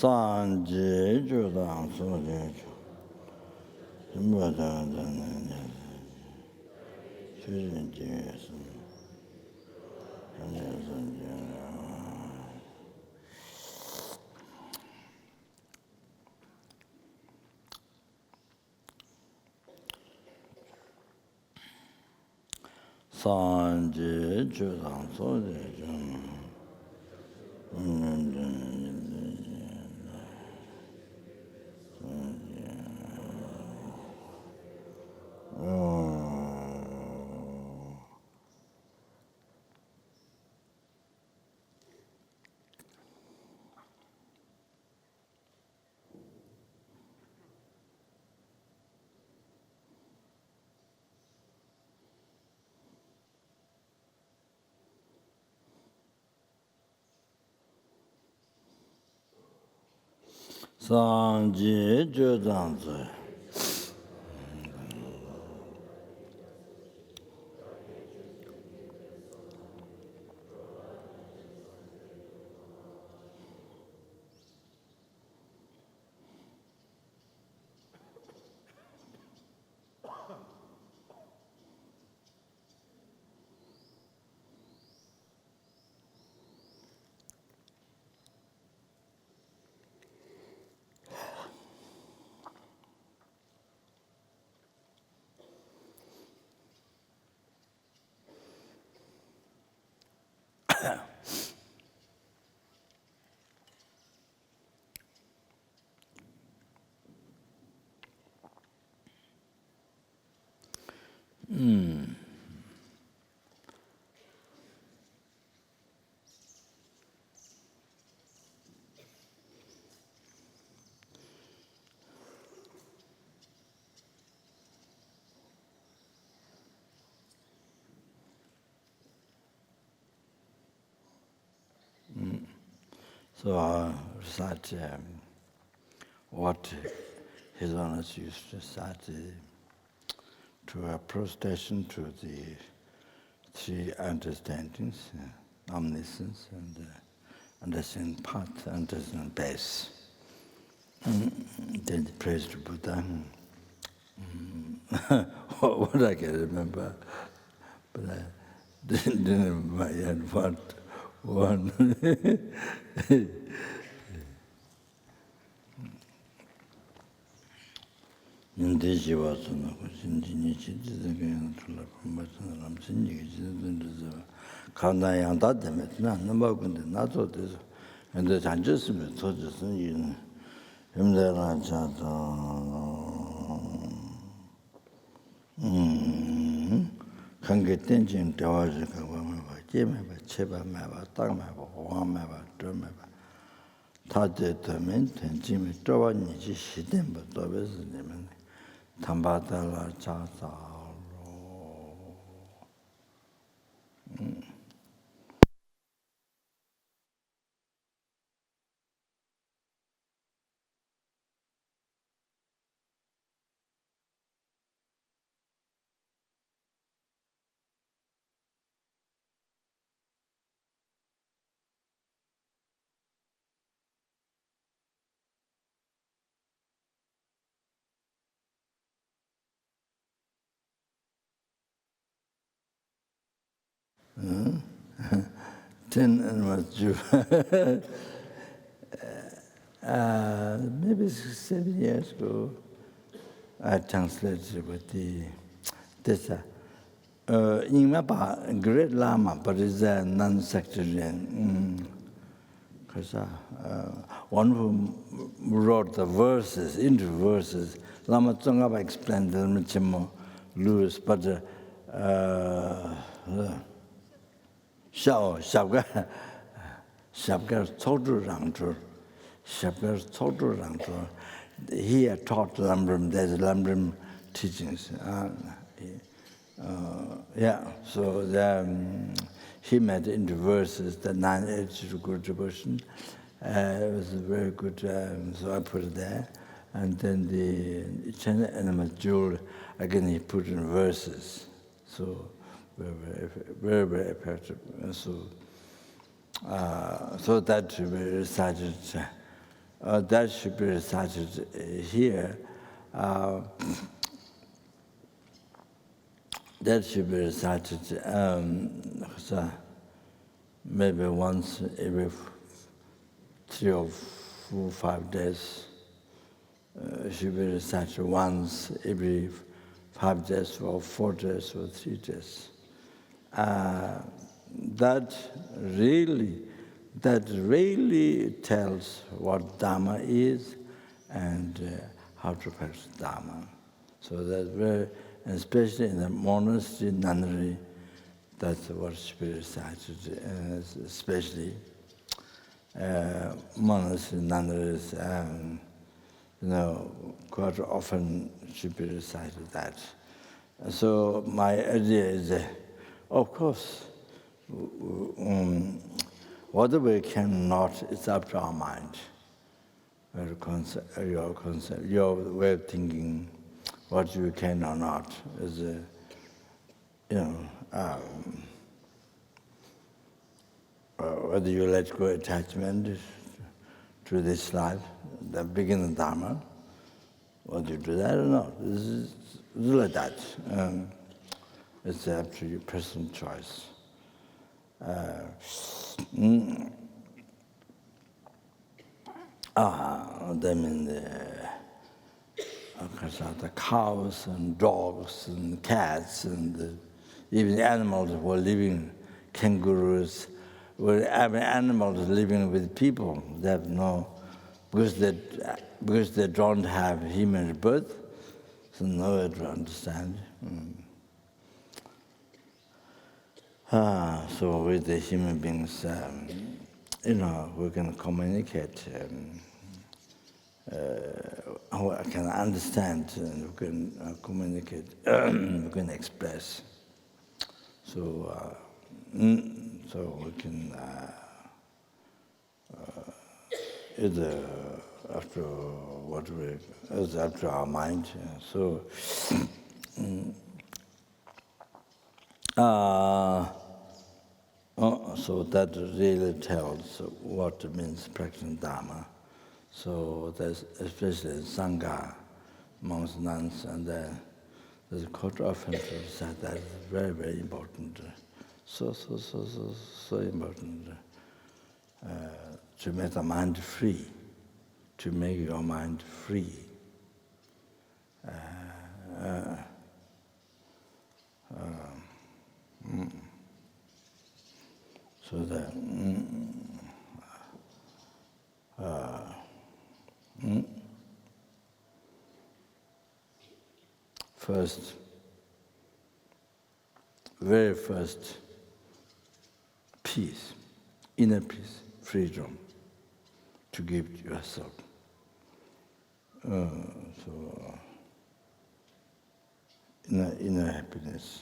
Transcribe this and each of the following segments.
산지 주당 소리 뭐다 주진지에서 산지 주당 소리 산지 주당 소리 So I recite what His Holiness used to recite to a prostration to the three understandings, omniscience and understanding part, understanding base. Then praise to Buddha. What I can remember, but I didn't remember yet what one. 인대시 와서는 진진이 지지는 둘러 맞는 남친 얘기 지는데서 가나양다 때문에 난 넘어군데 나도 돼서 근데 잔졌으면 터졌으니 이는 힘들어 자도 관계 땡진 대화를 가고 봐 제발 봐 제발 봐 딱 봐 왕 봐 좀 봐 타제되면 텐지미 쪼반이지 시대부터 베스님은 담바달라 자사로 ten Innermost Jewels. Maybe 7 years ago, I translated with this. In my great Lama, but it's a non-sectarian. Because one who wrote the verses, into verses, Lama Tsongkhapa explained them much more loose, but Shabgar total rangtur. Shabgar total rangtur. He had taught Lambrim, there's Lambrim teachings. So he made into verses the 9-edged good devotion. It was very good, so I put it there. And then the Innermost Jewel, again he put in verses. So very effective. So that should be recited. That should be recited here. That should be recited maybe once every 3 or 4, 5 days. Should be recited once every 5 days or 4 days or 3 days. That really tells what Dharma is and how to practice Dharma. So that's very, especially in the monastery, nunnery, that's what should be recited, especially monastery, nunneries, quite often should be recited that. So my idea is, of course, whatever we cannot, it's up to our mind. Your concept, your way of thinking, what you can or not is, whether you let go attachment to this life, the beginning Dharma, whether you do that or not, this is like that. It's up to your personal choice. That means the cows and dogs and cats and even animals were living, kangaroos, animals living with people. They have no, because they don't have human birth, so no way to understand. So with the human beings, we can communicate. I can understand, and we can communicate, we can express. So, so we can either after what we, it's after our mind. So, so that really tells what it means practicing Dharma. So there's especially Sangha, monks, nuns, and there's a quarter of emphasis that is very, very important. So important to make the mind free, to make your mind free. So that first, very first, peace, inner peace, freedom. to give yourself. So inner happiness.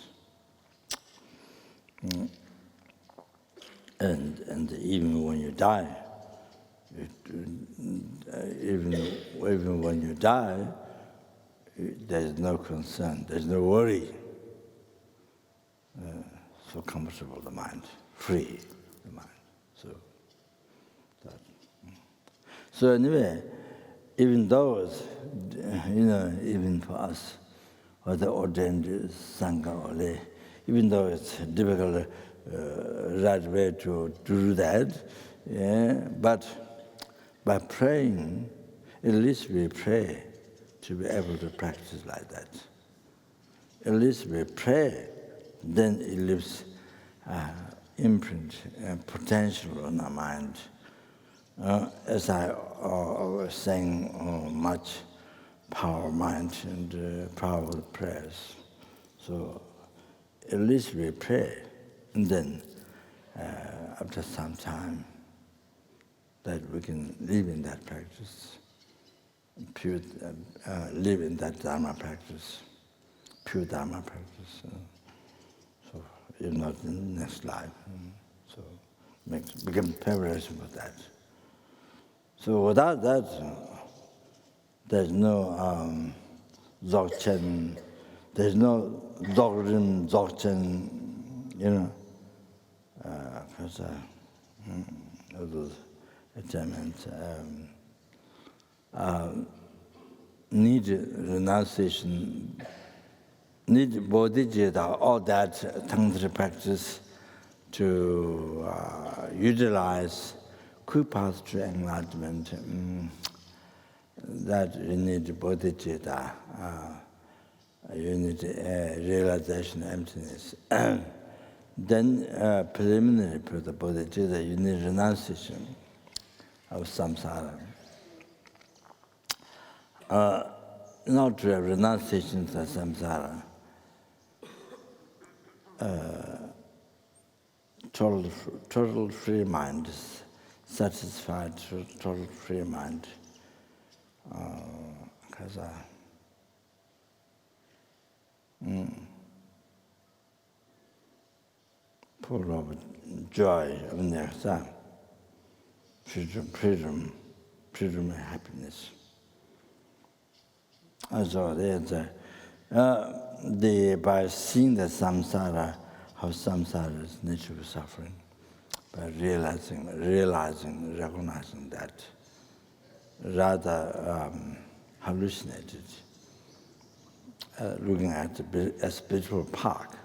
And even when you die, even when you die, there's no concern, there's no worry. So comfortable, the mind, free, the mind. So anyway, even though it's, even for us, or the ordained Sangha or lay, even though it's difficult, right way to do that, but by praying, at least we pray to be able to practice like that. At least we pray, then it leaves imprint and potential on our mind. As I was saying, much power mind and power of prayers. So at least we pray, and then after some time, that we can live in that practice, live in that Dharma practice, pure Dharma practice. So if not in the next life, so become preparation for that. So without that, there's no Dzogchen, there's no Dzogchen, because those attainments need renunciation, need bodhicitta, all that tantric practice to utilize quick path to enlightenment. That you need bodhicitta, you need realization of emptiness. Then preliminary for the bodhicitta, you need renunciation of samsara. Not to have renunciation of samsara, total free mind, satisfied, total free mind. Because full of joy of nirvana, freedom and happiness. Also, by seeing the samsara, how samsara is nature of suffering, by realizing, recognizing that, rather hallucinated, looking at a spiritual park,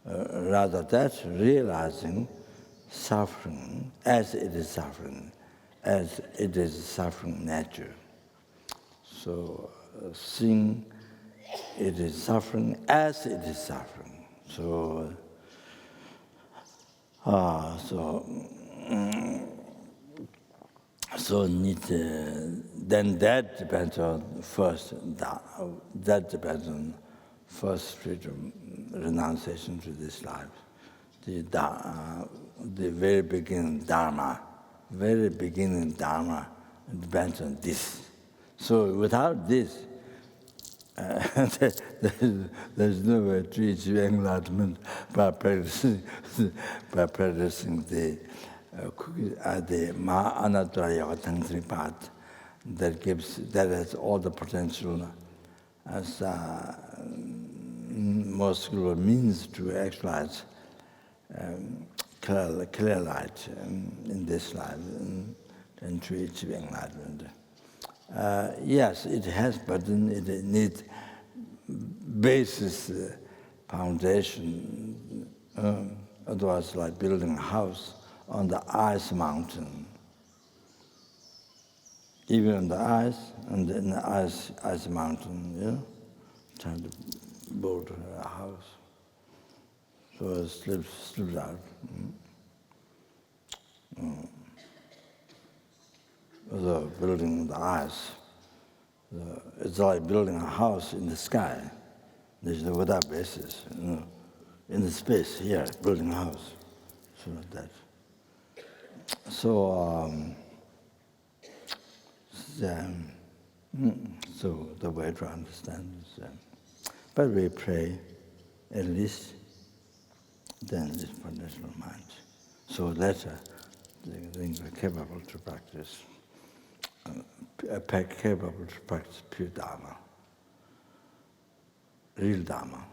rather that realizing suffering as it is suffering nature. So seeing it is suffering as it is suffering. So need then that depends on first. That depends on first freedom, renunciation to this life. The very beginning Dharma, depends on this. So without this, there's no way to achieve enlightenment by practicing the Mahanatara Yoga Tantric path that has all the potential as most means to actualize clear light in this life and to achieve enlightenment. Yes, it has, but then it needs basis, foundation. Otherwise, like building a house on the ice mountain. Even on the ice, and in the ice mountain, trying to build a house. So it slips out. So building on the ice. It's like building a house in the sky. There's no without basis, in the space here, building a house. So like that. So is, so the way to understand is, but we pray at least then this foundational mind. So later, things are capable to practice, capable to practice pure Dharma, real Dharma.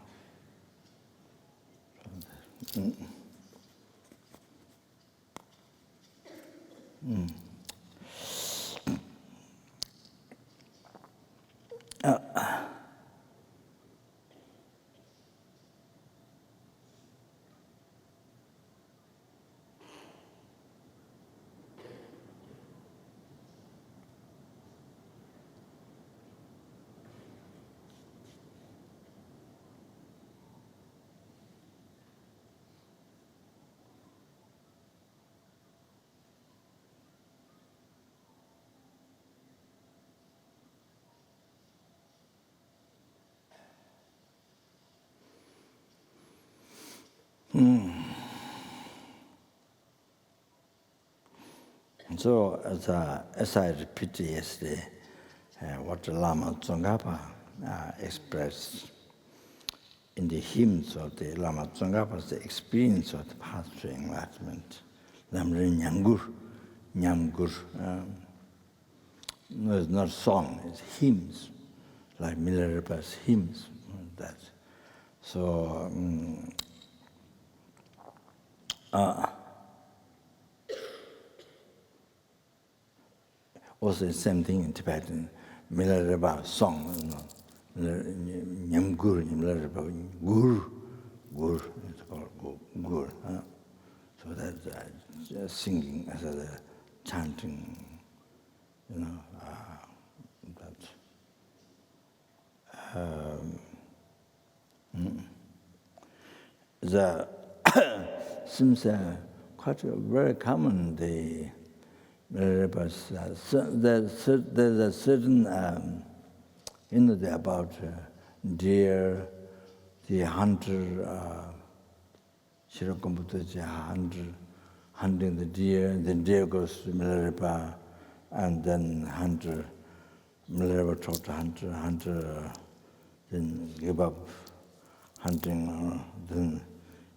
So, as I repeated yesterday, what the Lama Tsongkhapa expressed in the hymns of the Lama Tsongkhapa's the experience of the path to enlightenment. Namrin Nyamgur. No, it's not song, it's hymns, like Milarepa's hymns. That. So, also the same thing in Tibetan, Milarepa song, Nyamgur, Milarepa, Gur, it's called Gur. So that's just singing as a chanting, the seems quite very common. There's a certain, about deer, the hunter, hunting the deer, and then deer goes to Milarepa, and then hunter, Milarepa talk to hunter, then give up hunting, then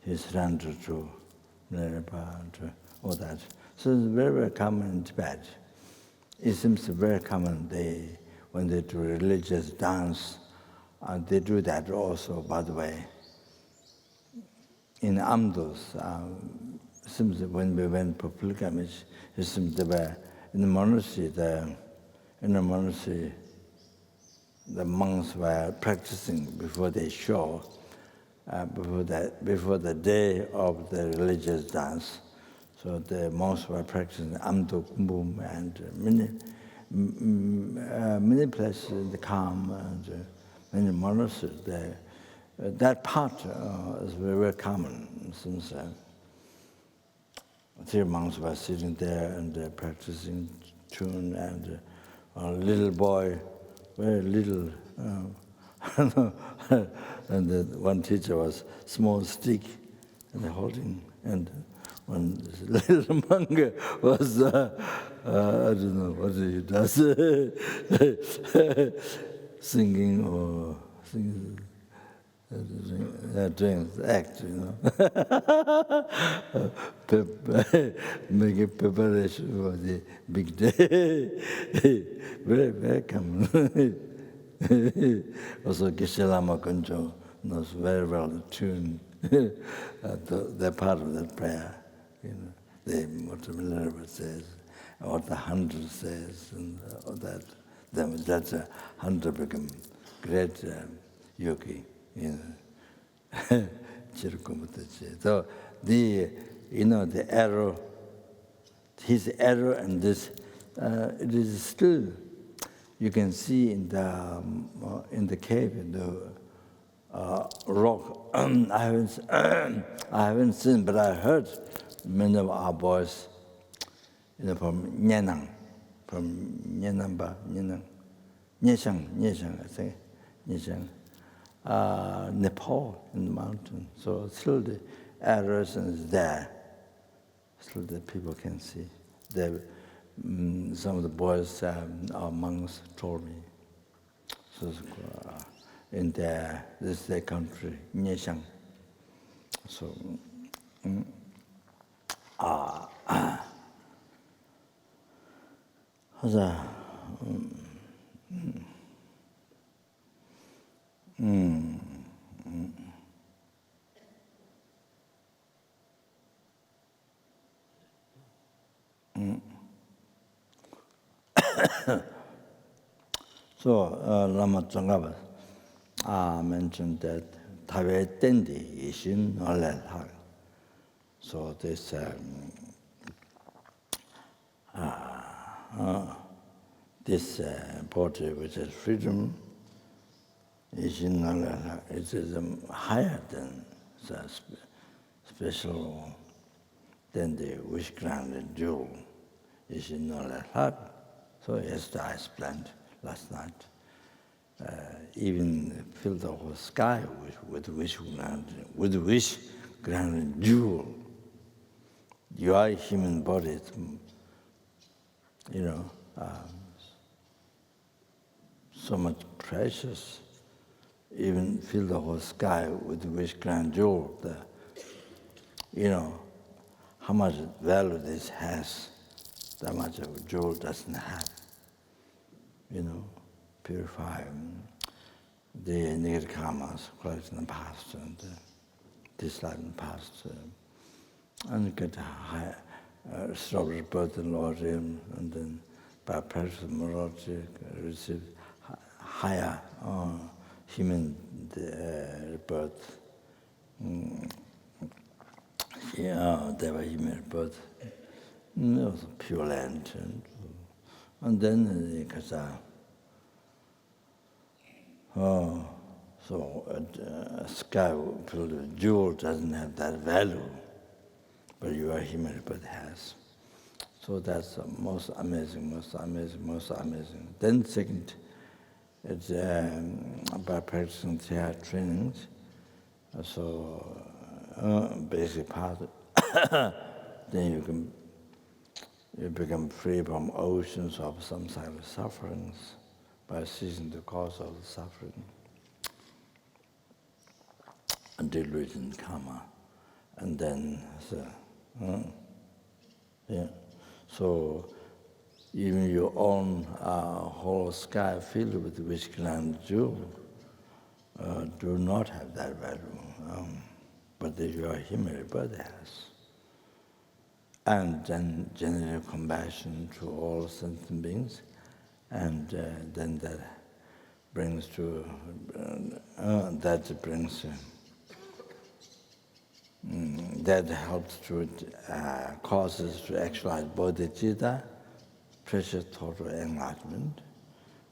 he surrender to Milarepa, and all that. So it's very, very common in Tibet. It seems very common when they do religious dance, and they do that also, by the way. In Amdos, seems that when we went for pilgrimage, it seems they were in the monastery, the monks were practicing before they show, before the day of the religious dance. So the monks were practicing Amdo Kumbum and many places in the Kham and many monasteries. That part is very, very common since three monks were sitting there and practicing tune, and a little boy, very little, and one teacher was small stick and holding, and one little monk was, I don't know what he does, singing or singing. Doing act, making preparation for the big day. Very, very common. Also, Geshe Lama Kunjo knows very well the tune, the part of the prayer. What the Milarepa says, what the hunter says, and all that. Then that's a hunter become great yogi. So the arrow, his arrow, and this, it is still, you can see in the cave, in the rock. I haven't seen, but I heard many of our boys, from Nyenang, Nyeshang, I think, Nyeshang. Nepal in the mountain. So still the arrows is there. Still the people can see. some of the boys, our monks, told me. So, in this is their country, Nyeshang. So, Lama Tsongkhapa mentioned that Tawe Tendi Ishin Olel Hag. So this poetry, which is freedom, Ishin Olel Hag, it is higher than the special than the wish-granted jewel, Ishin Olel Hag. So yesterday I explained last night. Even fill the whole sky with wish-granted jewel. Your human body is, so much precious. Even fill the whole sky with wish-granted jewel. How much value this has, that much of a jewel doesn't have. Purify the negative karmas collected in the past and this life in the past, and get a higher, stop rebirth in Lord and then by practice of morality receive higher human rebirth. They were human rebirth. It was pure land, and then because. So a sky filled with jewel doesn't have that value, but your human rebirth has. So that's most amazing, most amazing, most amazing. Then second, it's by practicing their trainings. So basic part, then you become free from oceans of samsara sufferings by ceasing the cause of the suffering and delusion karma. And then, so even your own whole sky filled with wish-granted jewel do not have that value, but your human rebirth has. And then general compassion to all sentient beings, and then that brings to that helps to causes to actualize bodhicitta, precious total enlightenment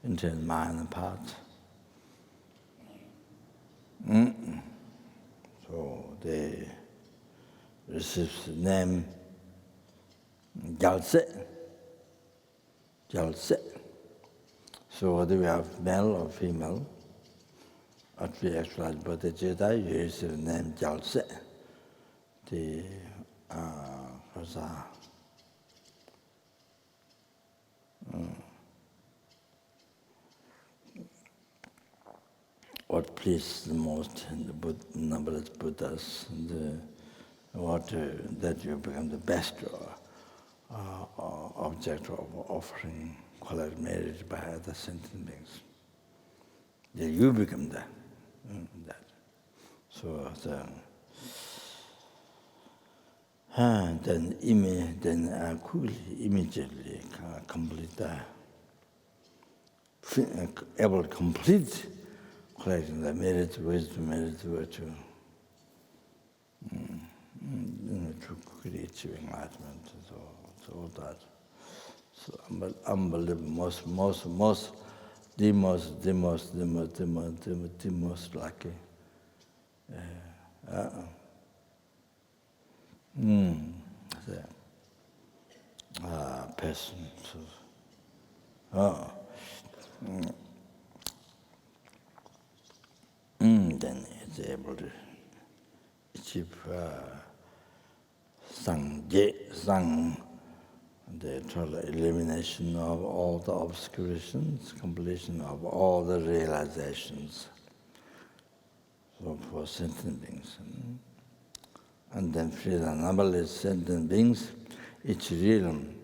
into the mind and part. So they receive the name Gyaltse. So whether we have male or female, at we actualize bodhicitta, you receive the name Gyaltse. The what pleased the most in the numberless Buddhas, that you become the best object of offering quality marriage by other sentient beings. Then you become that. So then immediately complete able to complete collecting the merit, wisdom, merit, virtue, to achieve enlightenment. So all that. So unbelievable, the most lucky. Person. Then it's able to achieve sang the total elimination of all the obscurations, completion of all the realizations for sentient beings. And then freedom, numberless sentient beings, each realm,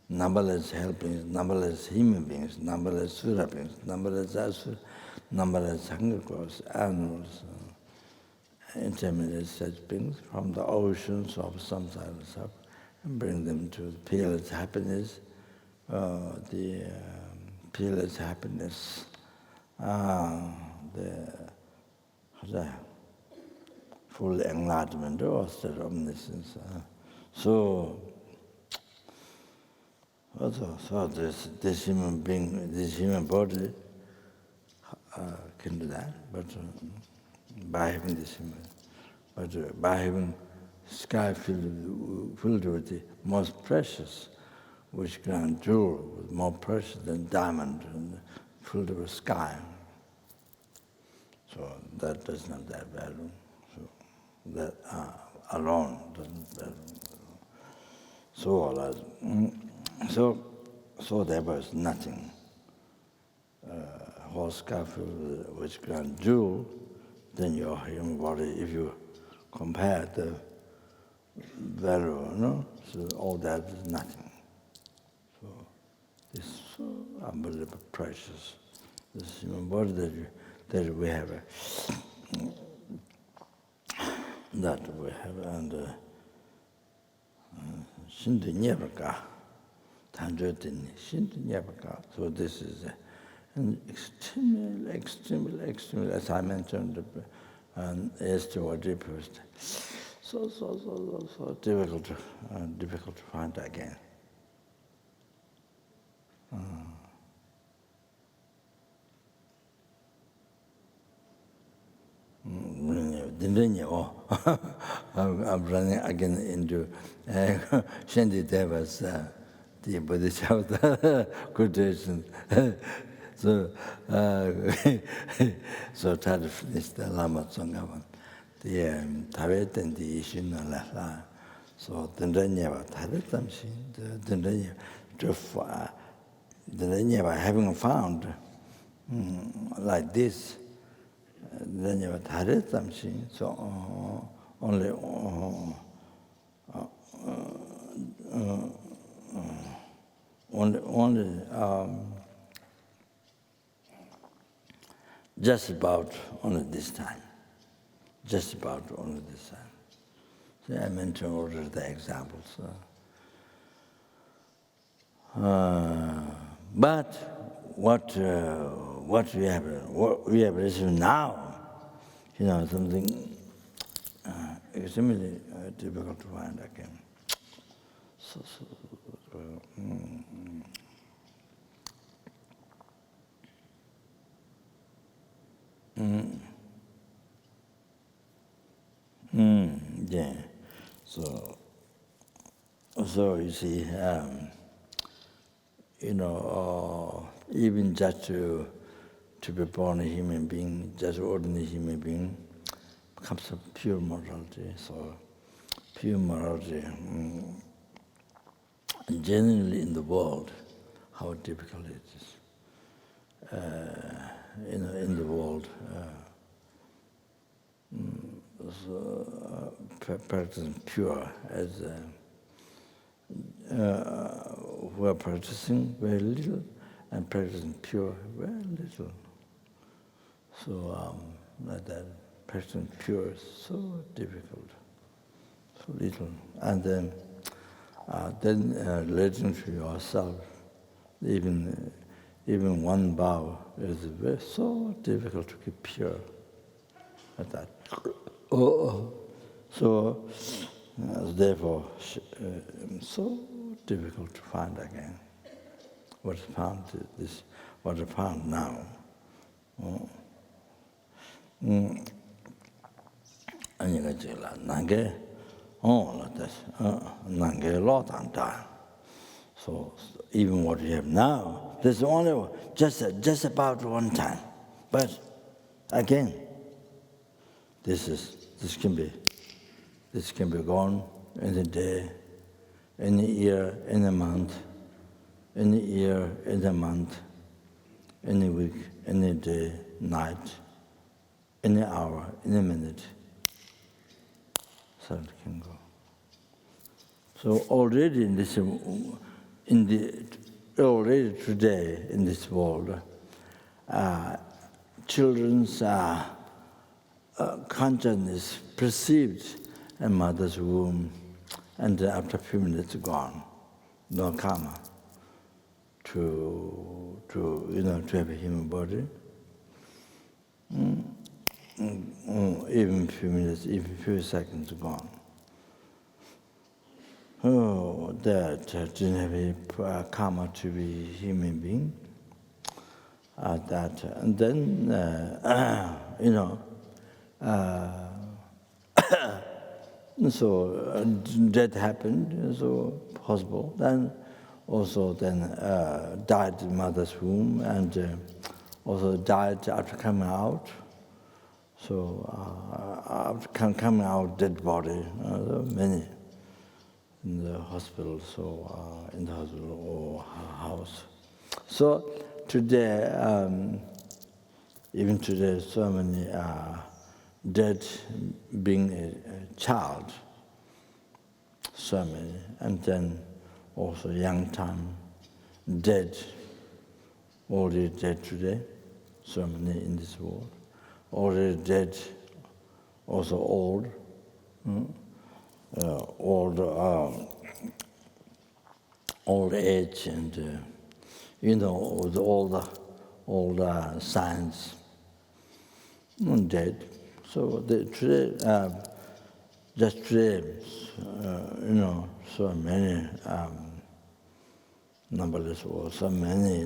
numberless helpings, numberless human beings, numberless sura beings, numberless asura, numberless hunger crows, animals, intermediate such beings from the oceans of samsara suffering, and bring them to peerless happiness, the peerless happiness, the full enlightenment or state of omniscience. So this human being, this human body can do that, but by having this human, but by having sky filled with the most precious, which crown jewel, more precious than diamond, and filled with sky. So that doesn't have that value. So that alone doesn't value. So there was nothing. Whole sky filled with grand jewel, then your human body, if you compare the value, no? So all that is nothing. So it's so unbelievable precious. This human body that we have, and Shindu Nyebaka, Tanjotini, Shindu Nyebaka. So this is an extremely, as I mentioned, S1100 deepest. So difficult to find again. I'm running again into Shanti Deva's the Bodhisattva quotation. So try to finish the Lama Tsongkhapa. The Tavet and the Ishin La. So Dendanyeva Tavetamshi, Dendanyeva having found like this, then you had it, so only just about only this time. Just about only this time. So I mentioned already the examples. But what we have received now, something extremely difficult to find again. Yeah. So you see, even just to be born a human being, just ordinary human being, comes of pure morality. So pure morality, generally in the world, how difficult it is. In the world, practicing pure as who are practicing very little and practicing pure very little. So like that, practicing pure is so difficult, so little. And then relating to yourself, even one vow is so difficult to keep pure. Like that. So therefore, so difficult to find again. What I found now. So even what we have now, there's only just about one time. But again, this can be gone in a day, any year, any month, any year, any month, any week, any day, night, any hour, any minute, so it can go. So already already today in this world, children's consciousness perceived a mother's womb, and after a few minutes gone, no karma to have a human body. Even few minutes, even few seconds gone. Oh, that didn't have a karma to be human being. That, and then so that happened, so possible. Then also died in mother's womb, and also died after coming out. So after coming out, dead body, many in the hospital, so in the hospital or house. So today, even today, so many dead being a child, so many, and then also young time, dead, already dead today, so many in this world, already dead, also old, old age, and with all the signs, dead. So today, just today, so many numberless, or so many,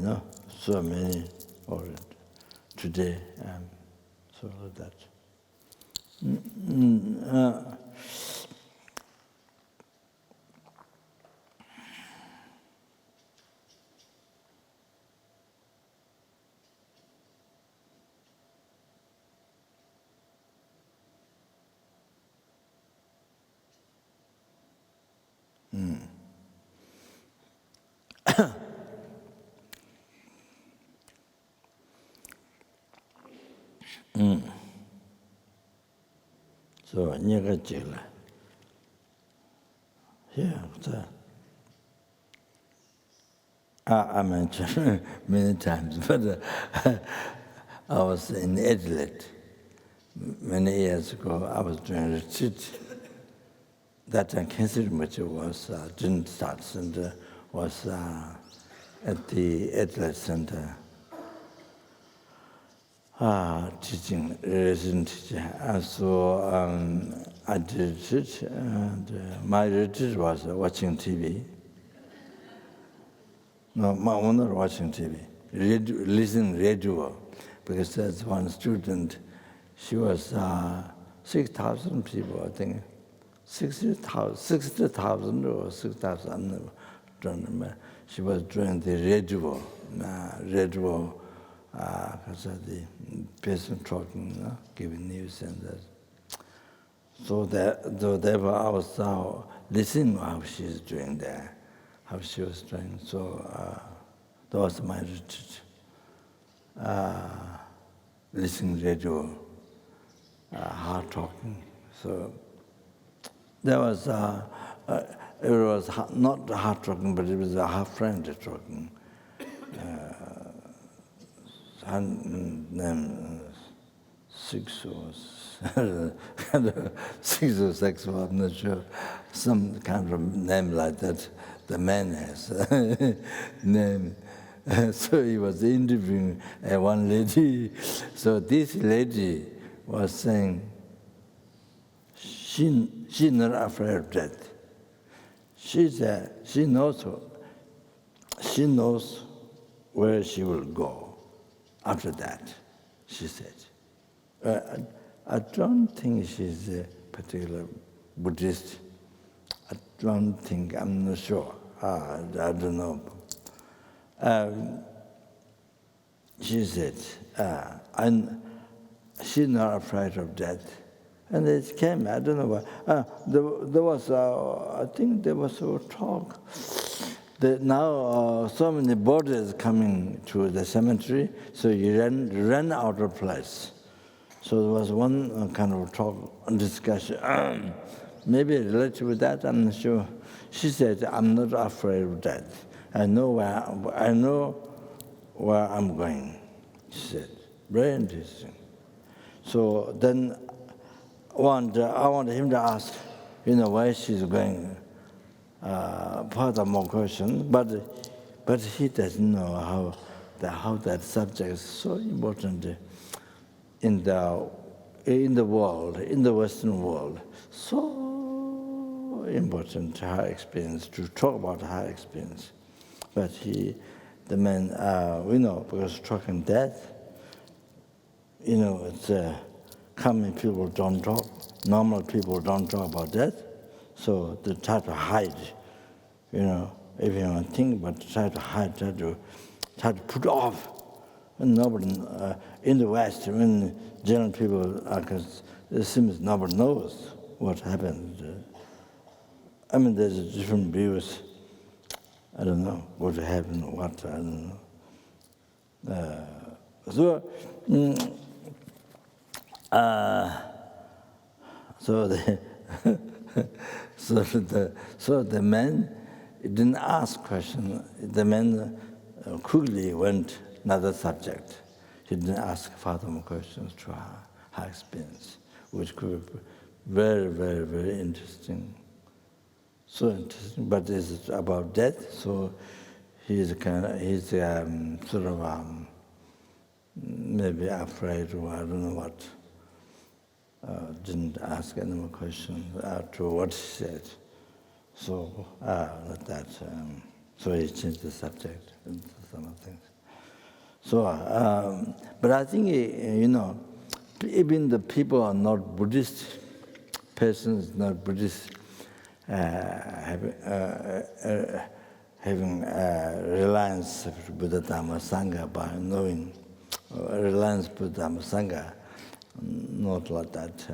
so many already today, so like that. So, I mentioned many times, but I was in Adelaide many years ago. I was doing a retreat. That time, Cancer didn't start, and was at the Adelaide Center. Teaching, resident teacher. So I did it, and my retreat was watching TV. No, my owner watching TV, listening radio, because there's one student, she was 6,000 people, I think, 60,000 or 6,000, I don't remember. She was doing the radio, because the person talking, giving news and that. So therefore I was listening how she's doing there, how she was doing. So that was my retreat. Listening radio, hard talking. So there was it was not hard talking, but it was a half friendly talking. Six or seven, I'm not sure, some kind of name like that. The man has a name. So he was interviewing one lady. So this lady was saying, she's not afraid of death. She knows where she will go after that, she said. I don't think she's a particular Buddhist. I don't think, I'm not sure. I don't know. She said, she's not afraid of death. And it came, I don't know why. There was, I think there was a talk that now so many bodies coming to the cemetery, so you ran out of place. So there was one kind of talk, discussion, maybe related with that, I'm not sure. She said, I'm not afraid of death. I know where I'm going, she said. Very interesting. So then I want him to ask, where she's going, further more question, but he doesn't know how that subject is so important in the world, in the Western world. So important, her experience, to talk about her experience. But the man, because stroke and death, it's common people don't talk, normal people don't talk about death, so they try to hide, if you want to think, but try to hide, try to put off. And nobody, in the West, when general people, it seems nobody knows what happened. I mean, there's different views. I don't know what happened, what, I don't know. So the man didn't ask question. The man quickly went another subject. He didn't ask further more questions to her experience, which could be very, very, very interesting. So interesting, but it's about death. So he's sort of maybe afraid, or I don't know what. Didn't ask any more questions after what she said. So so he changed the subject and some of things. So, but I think even the people are not Buddhist persons, not Buddhist, having reliance Buddha Dharma Sangha by knowing reliance Buddha Dharma Sangha. Not like that,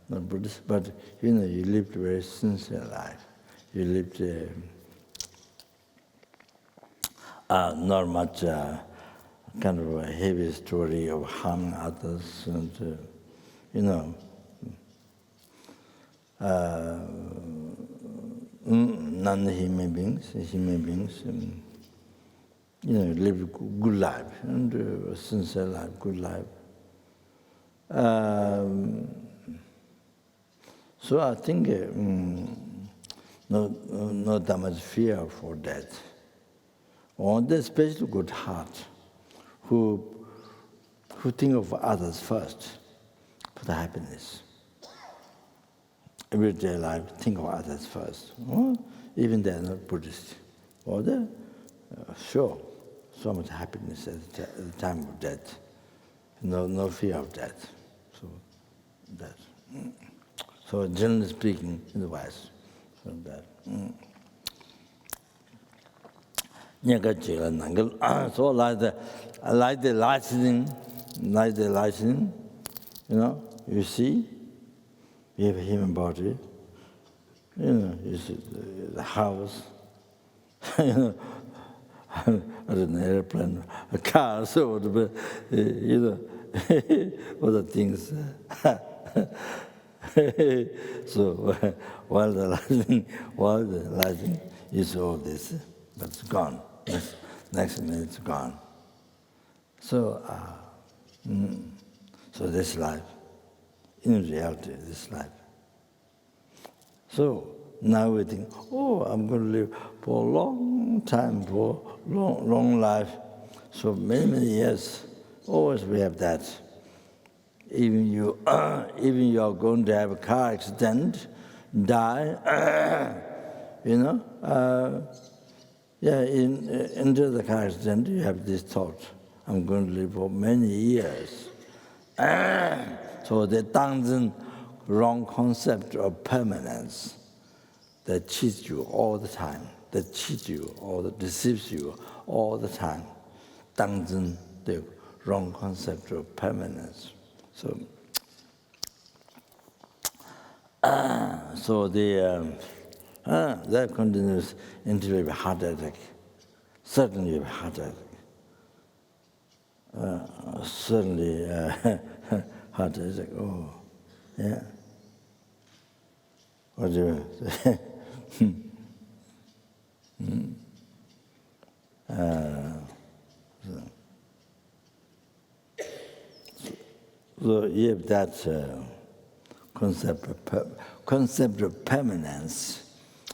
not Buddhist, but you lived a very sincere life. You lived not much kind of a heavy story of harming others, and non-human beings, lived a good life, and a sincere life, good life. So I think not that much fear for death. Or the special good heart who think of others first for the happiness. Everyday life, think of others first. Even they're not Buddhist. Or they're sure, so much happiness at the time of death. No fear of death. So generally speaking, in the West, so that. So like the lightning, you see, you have a human body, you see the house, I don't know, airplane, a car, so whatever, all the things. So while the lightning is all this, but it's gone. Next minute it's gone. So, so this life, in reality, this life. So now we think, I'm going to live for a long time, for long life. So many years, always we have that. Even you are going to have a car accident, die, into the car accident, you have this thought, I'm going to live for many years. So the doesn't wrong concept of permanence that cheats you all the time, that cheats you or that deceives you all the time. Doesn't the wrong concept of permanence. So So that continues until you have a heart attack. Certainly you have a heart attack. Certainly heart attack. Oh, yeah. What do you say? So you have that concept of permanence,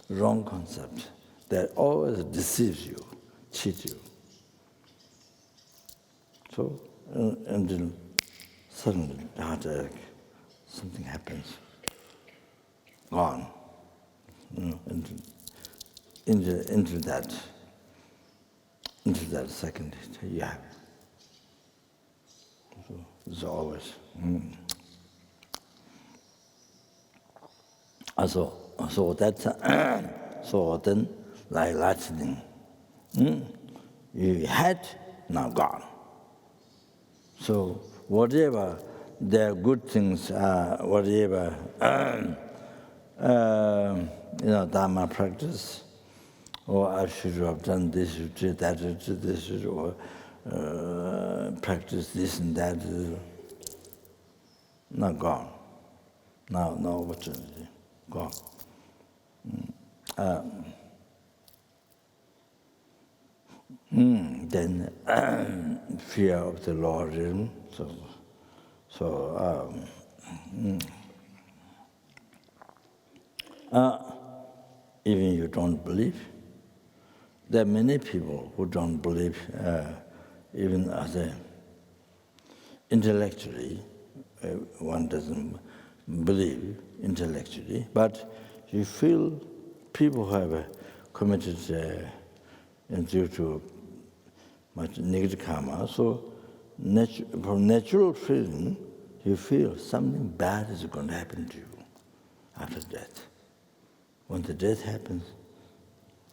wrong concept, that always deceives you, cheats you. So until suddenly, heart attack, something happens, gone. Into that second, you have. So it's always. So that so then like lightning, you had now gone. So whatever their good things are, whatever Dharma practice, or I should have done this retreat, that retreat, this retreat, or practice this and that, not gone. Now no opportunity, gone. Then fear of the Lord, even you don't believe. There are many people who don't believe, even as intellectually, one doesn't believe intellectually, but you feel people who have committed due to much negative karma, so from natural feeling, you feel something bad is going to happen to you after death. When the death happens,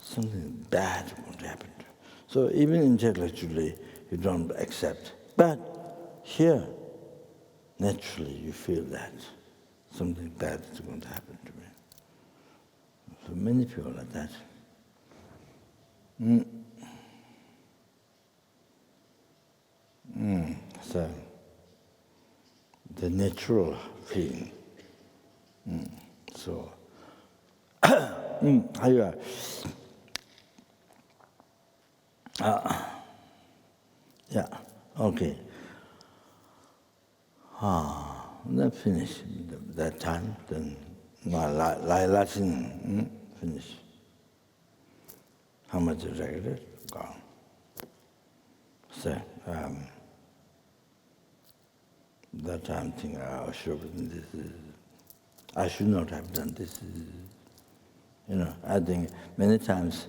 something bad is going to happen to you. So even intellectually, you don't accept. But here, naturally, you feel that something bad is going to happen to me. So many people like that. So the natural feeling. So yeah, okay. Then finish that time, then Latin, finish. How much is regretted? Gone. So, that time thinking, I should not have done this. I think many times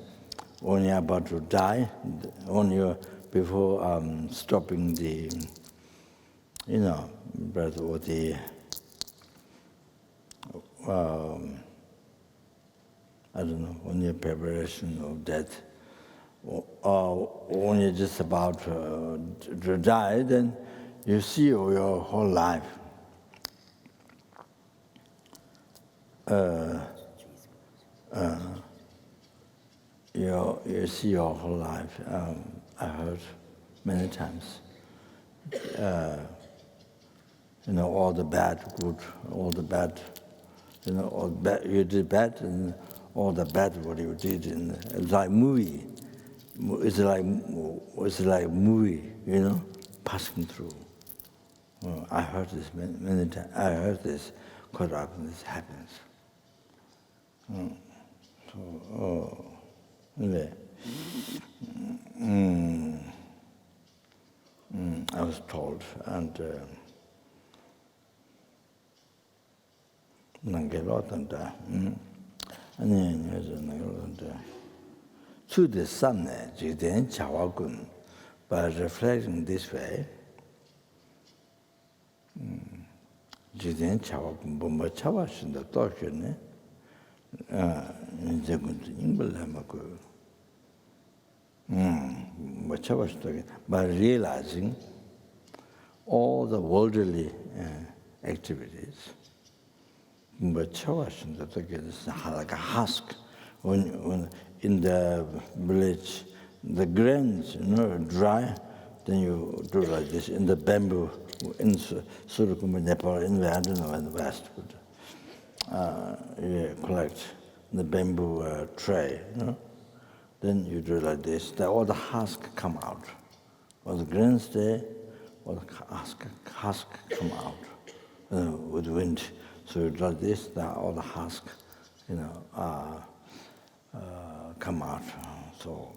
when you're about to die, when you're before stopping the, breath or the, I don't know, when you're preparation of death, or when you're just about to die, then you see your whole life. You see your whole life. I heard many times. All the bad, good, all the bad. All bad, you did bad, and all the bad what you did. It's like movie. It's like movie, passing through. I heard this many times. I heard this quite often. This happens. Anyway, I was told, and to the sun, by reflecting this way, by realizing all the worldly activities, But like a husk. When in the village, the grains, dry, then you do like this in the bamboo, in Surukum, Nepal, in the West. You collect the bamboo tray, Then you do like this. All the husk come out. All the grains stay, all the husk come out with wind. So you do like this. All the husk, come out. So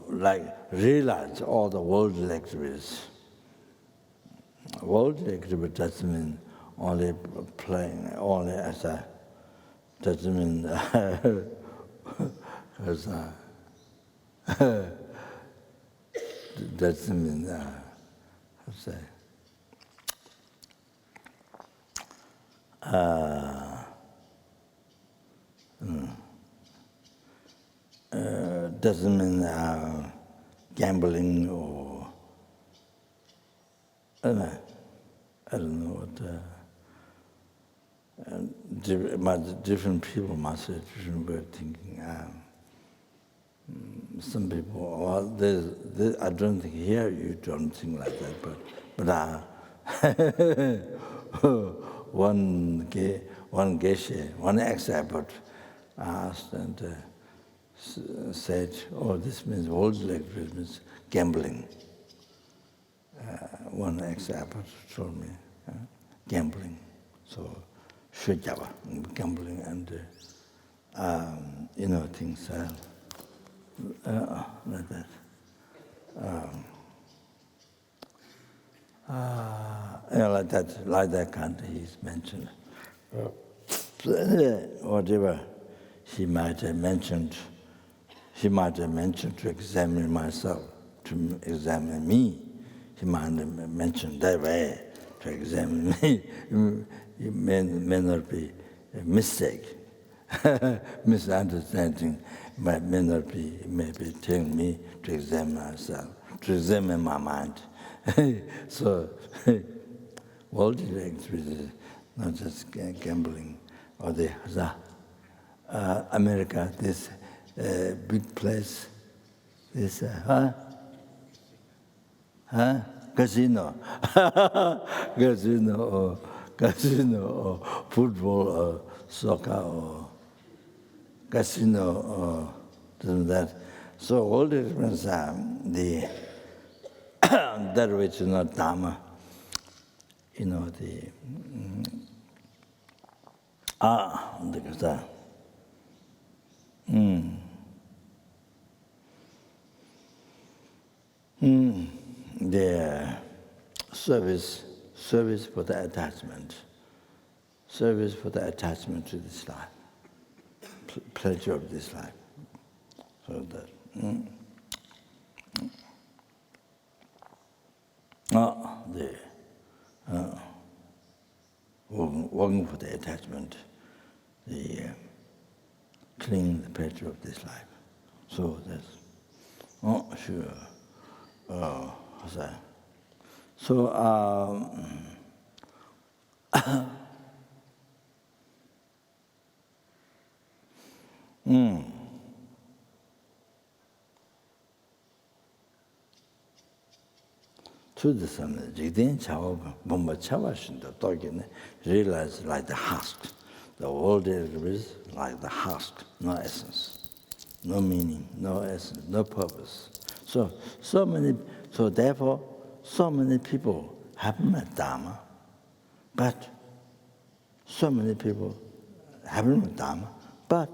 like realize all the worldly activities. Worldly activity doesn't mean only playing, only as a, doesn't mean as a, doesn't mean, how to say, doesn't mean gambling or, I don't know what, different people must have different way of thinking. Some people, well, I don't think here you don't think like that, but one geshe, one ex-abbot asked and said, oh, this means worldly activity, means gambling. One ex-abbot told me, gambling. So, shujava, gambling and, things like that. Like that kind he's mentioned. So anyway, whatever he might have mentioned to examine myself, to examine me. He might have mentioned that way to examine me. It may not be a mistake, misunderstanding, but may not be, maybe telling me to examine myself, to examine my mind. So, worldly activities, not just gambling, or the America, this big place, this, casino, casino or football or soccer or casino or that. So all the difference, that which is not Dharma, the service for the attachment, to this life, pleasure of this life. So that, working for the attachment, the cleaning the pleasure of this life. So that's, sure. What's that? So, to the same, Jigden Chao, Bomba Chawashin, the Togin, realized like the husk. The world is like the husk, no essence, no meaning, no essence, no purpose. So therefore, so many people have met Dharma, but so many people haven't met Dharma, but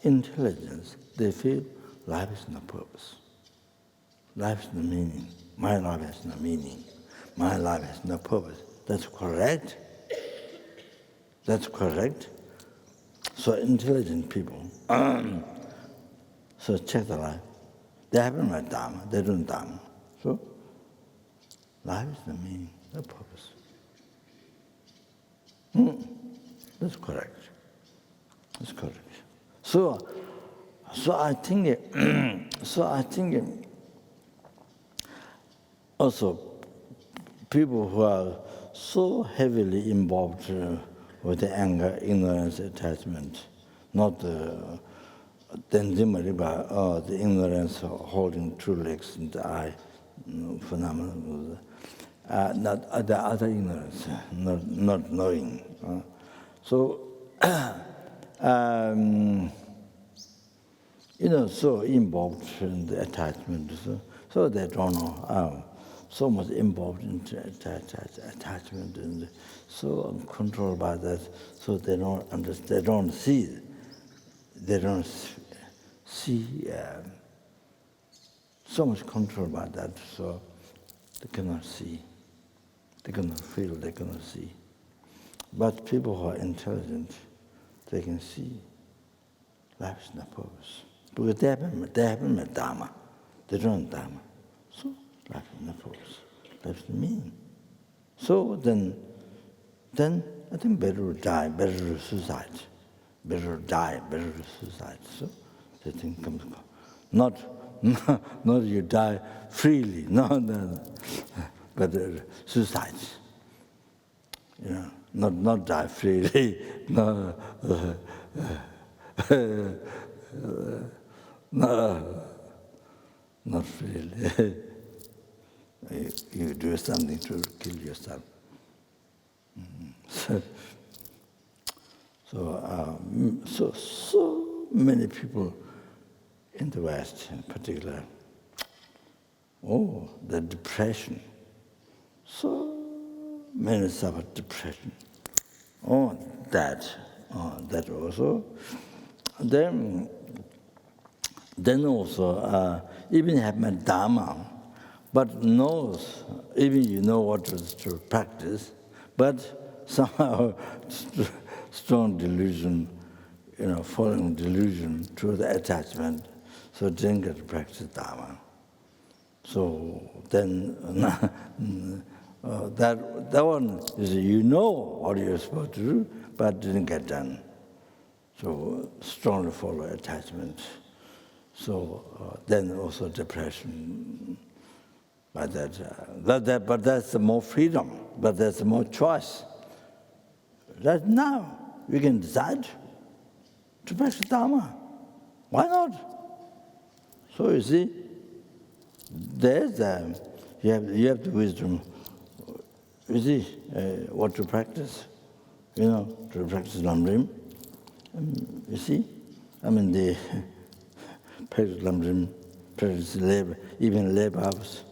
intelligence, they feel life is no purpose. Life is no meaning. My life has no meaning. My life has no purpose. That's correct. That's correct. So intelligent people, so check the life. They haven't met Dharma, they don't Dharma. So life is no meaning, no purpose. That's correct. That's correct. So I think also people who are so heavily involved with the anger, ignorance, attachment, not the the ignorance holding two legs in the eye phenomenon, not the other ignorance, not knowing. So, so involved in the attachment, so they don't know. So much involved in attachment and so controlled by that, so they don't understand, they don't see so much control by that, so they cannot see, they cannot feel, they cannot see. But people who are intelligent, they can see life is no purpose. Because they haven't met Dharma. They don't know Dharma. So life is no purpose. Life is meaning. So then I think better to die, better to suicide. Better to die, better to suicide. So the thing comes. Not you die freely, no. But suicide. Not die freely, no. No, not freely. You do something to kill yourself. So many people in the West, in particular, the depression. So many suffer depression. That also. Then also, even have my Dharma, but knows, even you know what to practice, but somehow strong delusion, following delusion to the attachment, so didn't get to practice Dharma. So then that one is what you're supposed to do, but didn't get done. So strongly follow attachment. So then also depression. But that's more freedom. But that's more choice. That now we can decide to practice Dharma. Why not? So you see, there's you have the wisdom. You see what to practice. To practice Lamrim. You see, the practice Lamrim, practice labor, even labor house,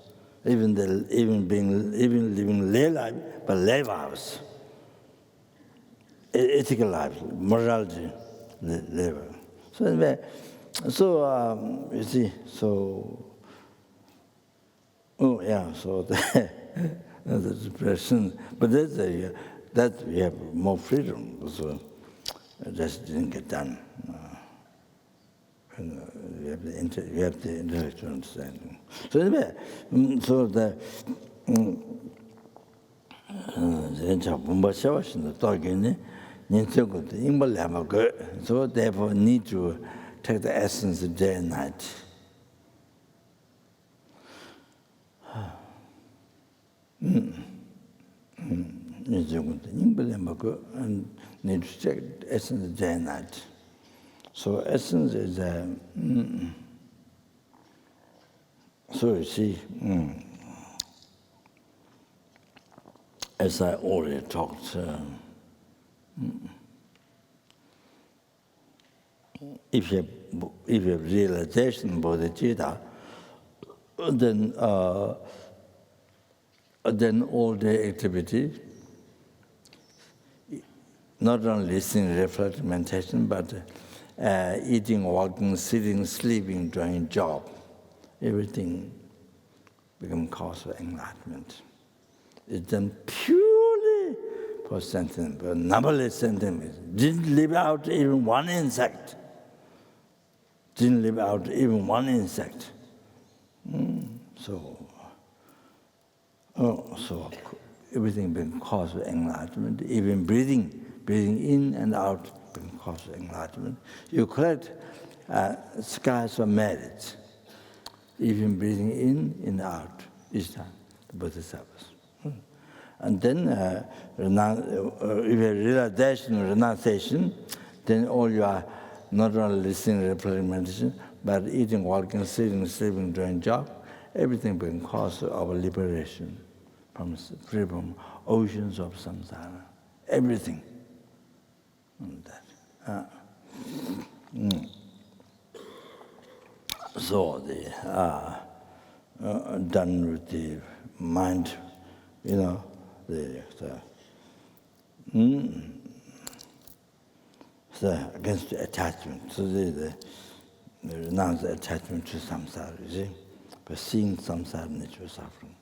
even living lay life, but labor house, ethical life, morality, labor. So anyway, you see, so the depression, but that we have more freedom. So just didn't get done. You have the intellectual understanding. So anyway, so the so therefore need to take the essence day and night. And need to take the essence day and night. So essence is so you see, as I already talked, if you have realization bodhicitta, then all day activity, not only listening, reflecting, meditation, but eating, walking, sitting, sleeping, doing job, everything becomes cause of enlightenment. It's done purely for sentiment, but numberless sentiments. Didn't leave out even one insect. Didn't leave out even one insect. So everything becomes cause of enlightenment, even breathing in and out becomes cause of enlightenment. You collect skies of merit, even breathing in and out each time, the bodhisattvas. And then, if you have realization, renunciation, then all you are not only listening, repetition, meditation, but eating, walking, sitting, sleeping, doing job, everything becomes cause of liberation, free from oceans of samsara, everything. So done with the mind, against the attachment. So the renounce the attachment to samsara, you see, but seeing samsara nature suffering.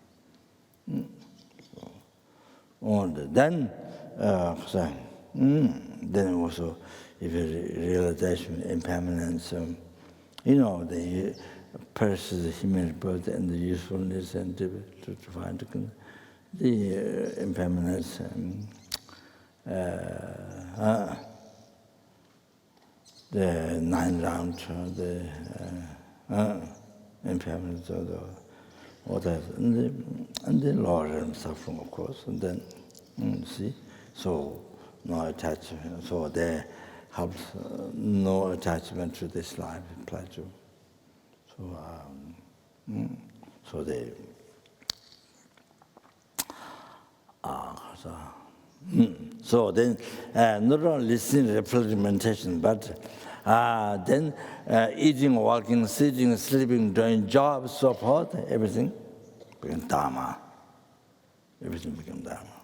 Then also, if you realization, impermanence, the pursues the human birth and the usefulness and to find the impermanence. The 9 round, the impermanence of the water, and the lower suffering, of course, and then, see, so no attachment, so there helps no attachment to this life, pleasure. So they, so then not only listening, reflecting, meditation, but then eating, walking, sitting, sleeping, doing jobs, so forth, everything becomes Dharma. Everything becomes Dharma.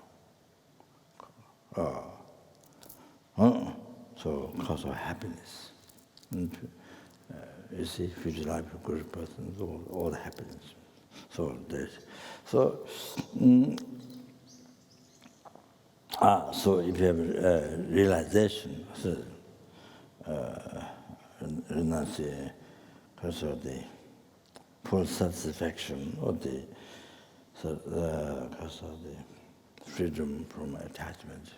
So cause of happiness. And, you see, future life, good person, all the happiness. So so if you have realization, renunciation, because of the full satisfaction, or because of the freedom from attachment,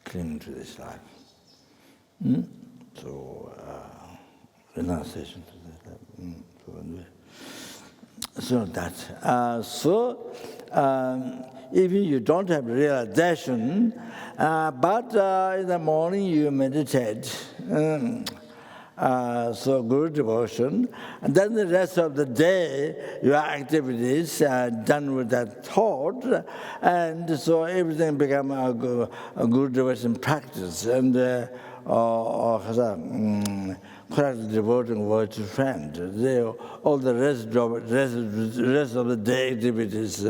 clinging to this life. So renunciation to this life. So that. If you don't have realization, but in the morning you meditate, so Guru devotion, and then the rest of the day your activities are done with that thought, and so everything become a Guru devotion practice, and correctly devoting word to friend. All the rest of the day activities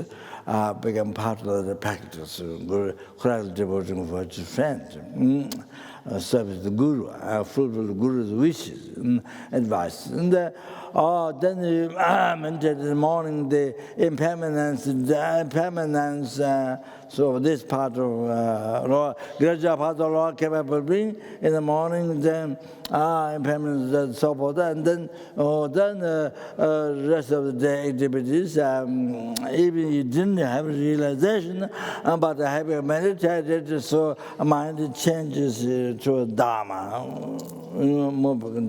become part of the practice, correctly devoting word to friend, service the Guru, fulfill the Guru's wishes, advice. And then you meditate in the morning, the impermanence, so this part of Graja part of law capable being in the morning, then impermanence and so forth, and then rest of the day activities, even you didn't have realization, but having meditated, so mind changes to Dharma,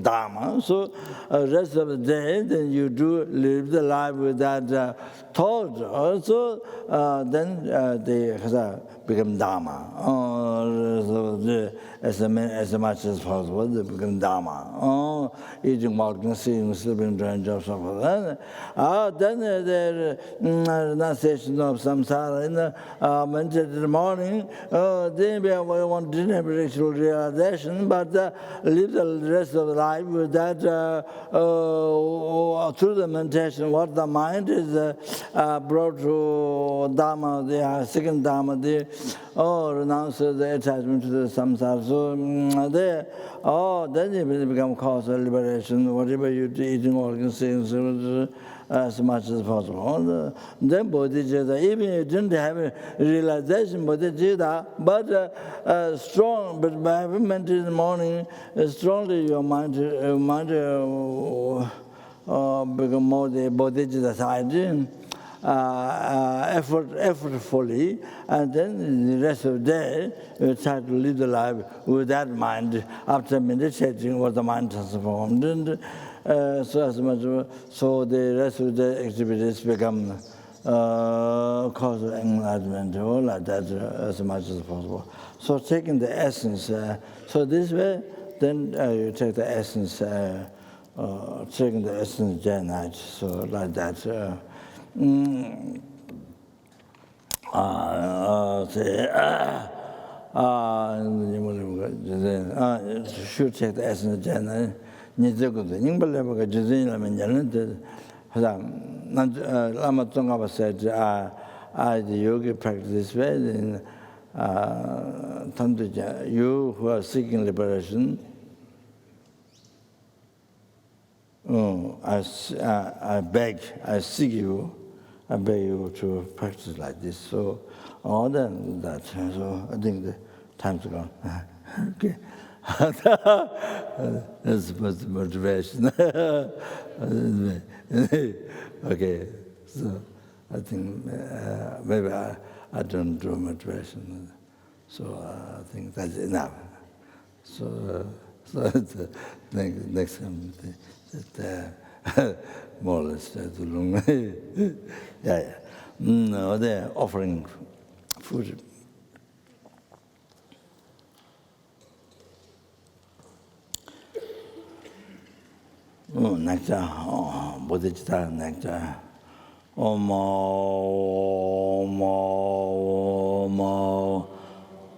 Dharma. So rest of the day, then you do live the life with that thought. Also, then they become Dharma. As much as possible, they become Dharma. Eating, walking, sitting, sleeping, doing jobs, so forth. Then the renunciation of samsara in the meditation in the morning. Then one didn't have actual realization, but live the rest of the life with that through the meditation. What the mind is brought to Dharma, the second Dharma, renounce the attachment to the samsara. So then it becomes cause of liberation. Whatever you do, eating, walking, sitting, as much as possible. Then bodhicitta, even you didn't have a realization, bodhicitta, but strong, but by having meditation in the morning, strongly your mind become more the bodhicitta side, effortfully, and then the rest of the day you try to live the life with that mind after meditating what the mind transformed. And so the rest of the activities become cause of enlightenment, all like that, as much as possible. So taking the essence, so this way, then you take the essence, taking the essence day and night, so like that. Should take the essence of Jana. Lama Tsongkhapa said, the yogi practice this way, then you who are seeking liberation, I beg you to practice like this. So, all that. So, I think the time's gone. Okay. That's the motivation. Okay. So, I think maybe I don't do motivation. So, I think that's enough. So next time, more or less too long. Yeah. No, they're offering food. Nectar, bodhicitta nectar. Om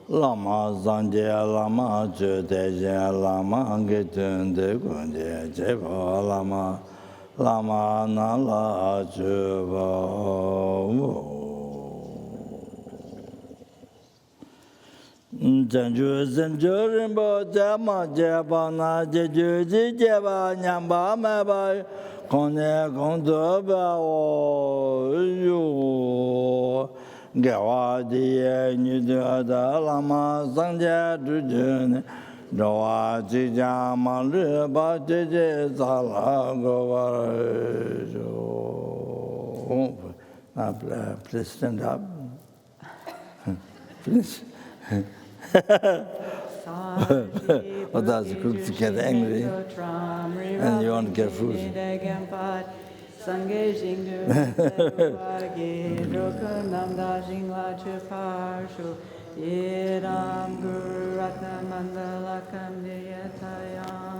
Lama Zanje Lama Judeje Lama Getunde Gunde Jeva Lama Nala Jeva Janju Zanju Rimbo Jama Jeba Na Jeju Jeba Nyamba Meba Kone Kondo Bao Yu Gawa Diye Nyudu Da Lama Sangja Dujun Dawa Jijama Liba Jeje Zala Gowa Please stand up. Please. Others could get angry and you want to get food. Sangye Jingdu Wage Rokunamda Jingla Chuparshu Yiram Guru Ratna Mandala Kamdiyatayam